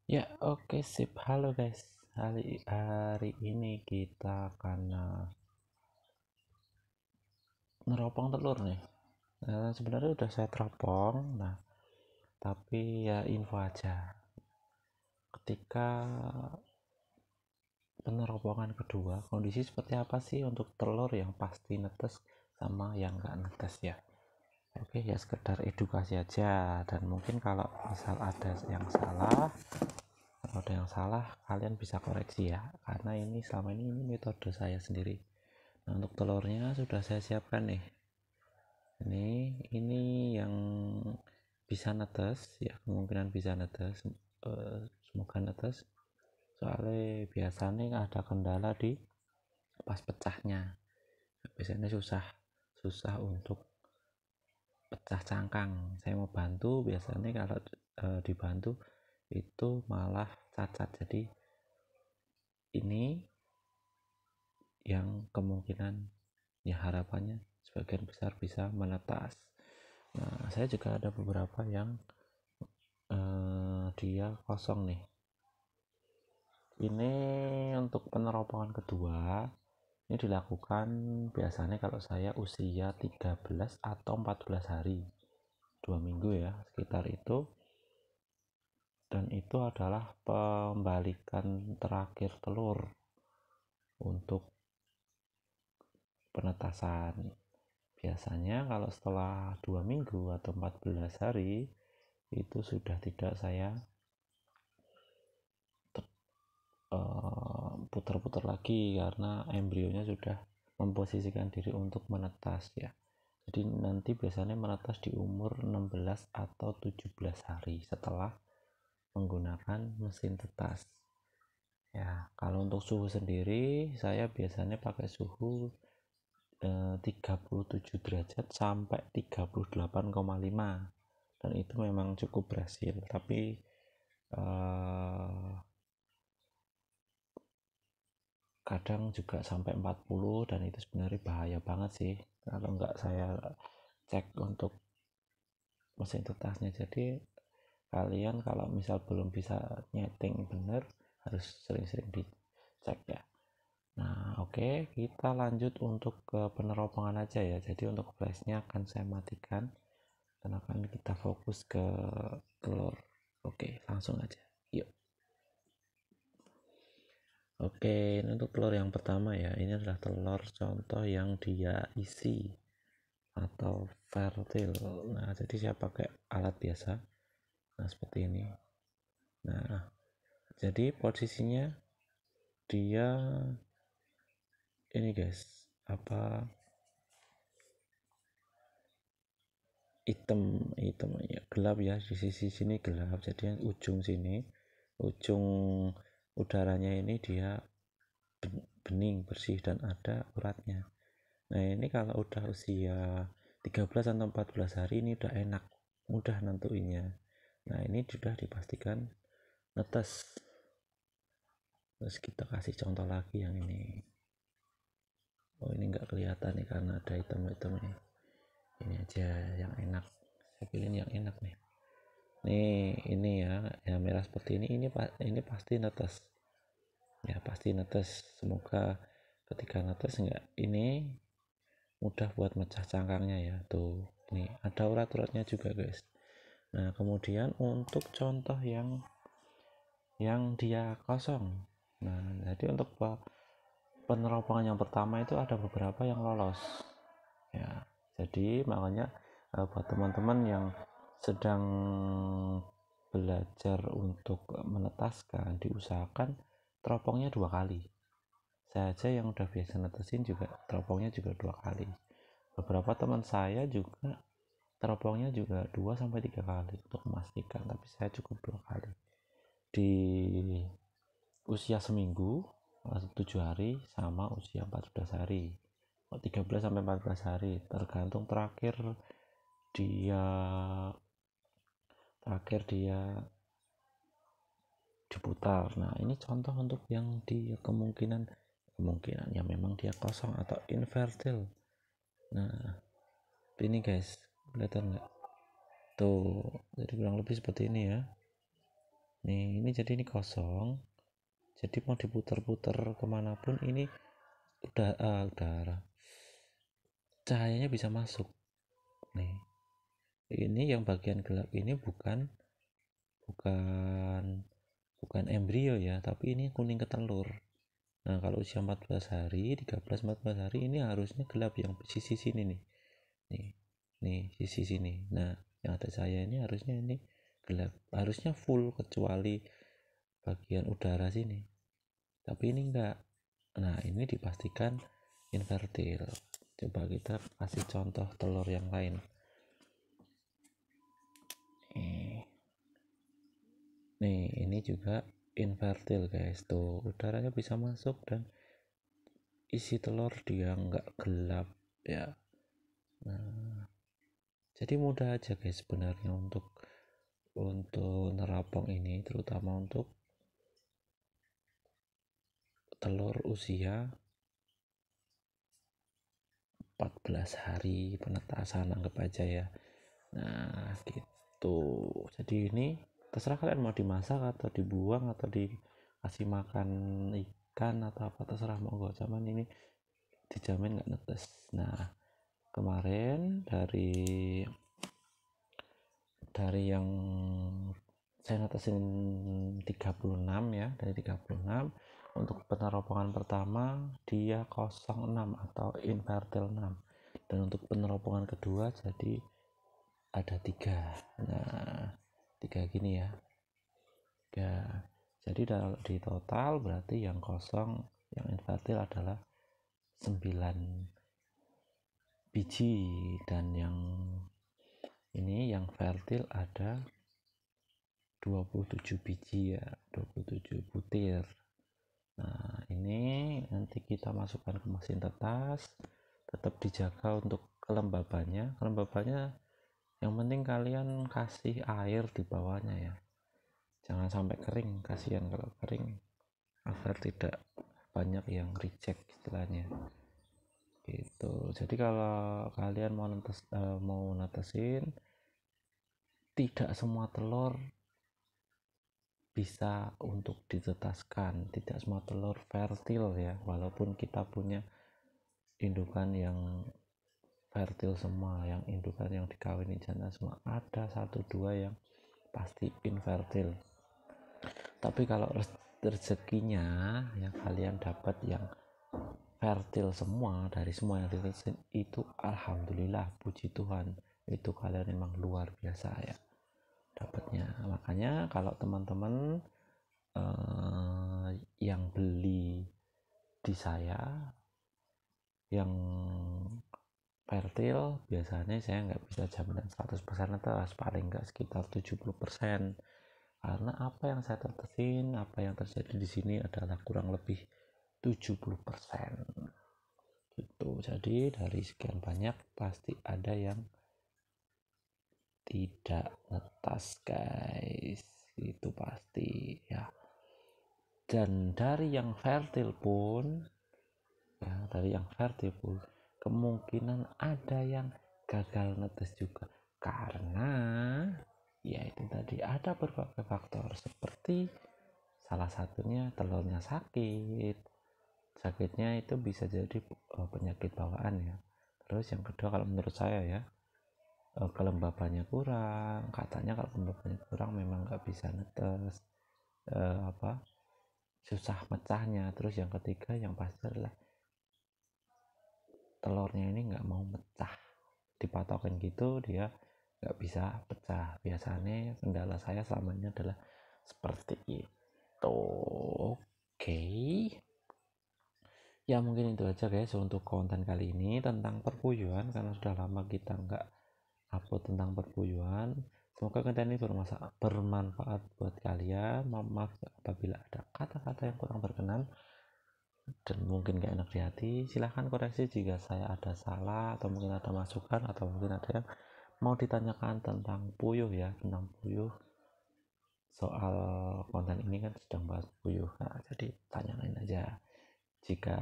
Ya, oke sip. Halo guys. Hari ini kita akan neropong telur nih. Sebenarnya udah saya teropong. Nah, tapi ya info aja. Ketika peneropongan kedua, kondisi seperti apa sih untuk telur yang pasti netes sama yang enggak netes ya? Oke, ya sekedar edukasi aja. Dan mungkin kalau misal ada yang salah, kalau ada yang salah kalian bisa koreksi ya, karena ini selama ini metode saya sendiri. Nah, untuk telurnya sudah saya siapkan nih. Ini yang bisa netes ya, kemungkinan bisa netes. Semoga netes. Soalnya biasanya ada kendala di pas pecahnya. Biasanya susah susah untuk pecah cangkang. Saya mau bantu, biasanya kalau dibantu itu malah cacat. Jadi ini yang kemungkinan ya harapannya sebagian besar bisa menetas. Nah, saya juga ada beberapa yang dia kosong nih. Ini untuk peneropongan kedua, ini dilakukan biasanya kalau saya usia 13 atau 14 hari, 2 minggu ya, sekitar itu. Dan itu adalah pembalikan terakhir telur untuk penetasan. Biasanya kalau setelah 2 minggu atau 14 hari itu sudah tidak saya putar-putar lagi karena embrionya sudah memposisikan diri untuk menetas ya. Jadi nanti biasanya menetas di umur 16 atau 17 hari setelah menggunakan mesin tetas. Ya, kalau untuk suhu sendiri saya biasanya pakai suhu 37 derajat sampai 38,5, dan itu memang cukup berhasil. Tapi eh, kadang juga sampai 40, dan itu sebenarnya bahaya banget sih kalau nggak saya cek untuk mesin tetasnya. Jadi kalian kalau misal belum bisa nyeting bener harus sering-sering dicek ya. Nah, oke, kita lanjut untuk ke peneropongan aja ya. Jadi untuk flashnya akan saya matikan dan akan kita fokus ke telur. Oke, langsung aja yuk. Oke, ini untuk telur yang pertama ya. Ini adalah telur contoh yang dia isi atau fertil. Nah, jadi saya pakai alat biasa. Nah, seperti ini. Nah, jadi posisinya dia ini guys, apa, hitam ya, gelap ya, di sisi sini gelap. Jadi ujung sini, ujung udaranya ini dia bening bersih dan ada uratnya. Nah, ini kalau udah usia 13 atau 14 hari ini udah enak, mudah nentuinnya. Nah, ini sudah dipastikan netes. Terus kita kasih contoh lagi yang ini. Oh, ini nggak kelihatan nih karena ada hitam-hitamnya. Ini aja yang enak, saya pilih yang enak nih. Ini ya, yang merah seperti ini pasti netes ya, pasti netes. Semoga ketika netes enggak ini mudah buat mecah cangkangnya ya. Tuh, ini ada urat-uratnya juga guys. Nah, kemudian untuk contoh yang dia kosong, nah jadi untuk peneropongan yang pertama itu ada beberapa yang lolos ya. Jadi makanya buat teman-teman yang sedang belajar untuk menetaskan, diusahakan teropongnya 2 kali. Saya aja yang udah biasa netesin juga teropongnya juga 2 kali. Beberapa teman saya juga teropongnya juga 2 sampai 3 kali untuk memastikan, tapi saya cukup 2 kali di usia seminggu, 7 hari, sama usia 14 hari. 13 sampai 14 hari tergantung dia terakhir dia diputar. Nah, ini contoh untuk yang dia kemungkinan ya memang dia kosong atau infertil. Nah, ini guys, kelihatan nggak tuh? Jadi kurang lebih seperti ini ya. nih ini jadi ini kosong, jadi mau diputer-puter kemanapun ini udara cahayanya bisa masuk. Nih ini yang bagian gelap ini bukan bukan bukan embrio ya, tapi ini kuning ketelur. Nah kalau usia 14 hari 13-14 hari ini harusnya gelap yang sisi sini nih, nih nih sisi sini. Nah yang ada saya ini harusnya ini gelap, harusnya full kecuali bagian udara sini, tapi ini enggak. Nah ini dipastikan infertil. Coba kita kasih contoh telur yang lain. Nih ini juga infertil guys, tuh udaranya bisa masuk dan isi telur dia nggak gelap ya. Nah jadi mudah aja guys sebenarnya untuk nerapong ini, terutama untuk telur usia 14 hari penetasan anggap aja ya. Nah gitu, jadi ini terserah kalian mau dimasak atau dibuang atau dikasih makan ikan atau apa, terserah monggo, cuman ini dijamin nggak netes. Nah kemarin dari yang saya netesin 36 ya, dari 36 untuk peneropongan pertama dia 06 atau infertil 6, dan untuk peneropongan kedua jadi ada 3. Nah 3 gini ya, ya jadi di total berarti yang kosong yang infertil adalah 9 biji, dan yang ini yang fertil ada 27 biji ya, 27 butir. Nah ini nanti kita masukkan ke mesin tetas, tetap dijaga untuk kelembabannya yang penting kalian kasih air di bawahnya ya, jangan sampai kering, kasihan kalau kering, agar tidak banyak yang reject istilahnya gitu. Jadi kalau kalian mau netesin, tidak semua telur bisa untuk ditetaskan, tidak semua telur fertil ya, walaupun kita punya indukan yang fertil semua, yang indukan yang dikawini jantan semua, ada 1-2 yang pasti infertil. Tapi kalau rezekinya ya kalian dapat yang fertil semua, dari semua yang ditetesin itu alhamdulillah, puji Tuhan, itu kalian memang luar biasa ya dapatnya. Makanya kalau teman-teman yang beli di saya yang fertil, biasanya saya nggak bisa jaminan 100% atas, paling nggak sekitar 70%, karena apa yang saya tetesin, apa yang terjadi di sini adalah kurang lebih 70% gitu. Jadi dari sekian banyak pasti ada yang tidak netas guys, itu pasti ya. Dan dari yang fertil pun kemungkinan ada yang gagal netes juga, karena ya itu tadi ada berbagai faktor, seperti salah satunya telurnya sakitnya itu bisa jadi penyakit bawaan ya. Terus yang kedua kalau menurut saya ya, kelembabannya kurang, katanya kalau kelembabannya kurang memang nggak bisa netes, susah mecahnya. Terus yang ketiga yang pasti adalah telurnya ini nggak mau pecah, dipatokin gitu dia nggak bisa pecah. Biasanya kendala saya selama ini adalah seperti itu. Oke ya, mungkin itu aja guys untuk konten kali ini tentang perpuyuhan, karena sudah lama kita nggak upload tentang perpuyuhan. Semoga konten ini bermanfaat buat kalian. Maaf apabila ada kata-kata yang kurang berkenan dan mungkin gak enak di hati, silahkan koreksi jika saya ada salah, atau mungkin ada masukan, atau mungkin ada yang mau ditanyakan tentang puyuh ya, tentang puyuh. Soal konten ini kan sedang bahas puyuh, nah jadi tanyain aja. Jika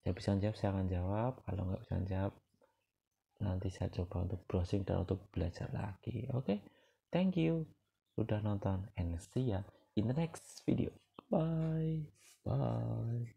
saya bisa jawab saya akan jawab, kalau nggak bisa jawab nanti saya coba untuk browsing dan untuk belajar lagi. Oke, thank you udah nonton and see ya in the next video. Bye bye.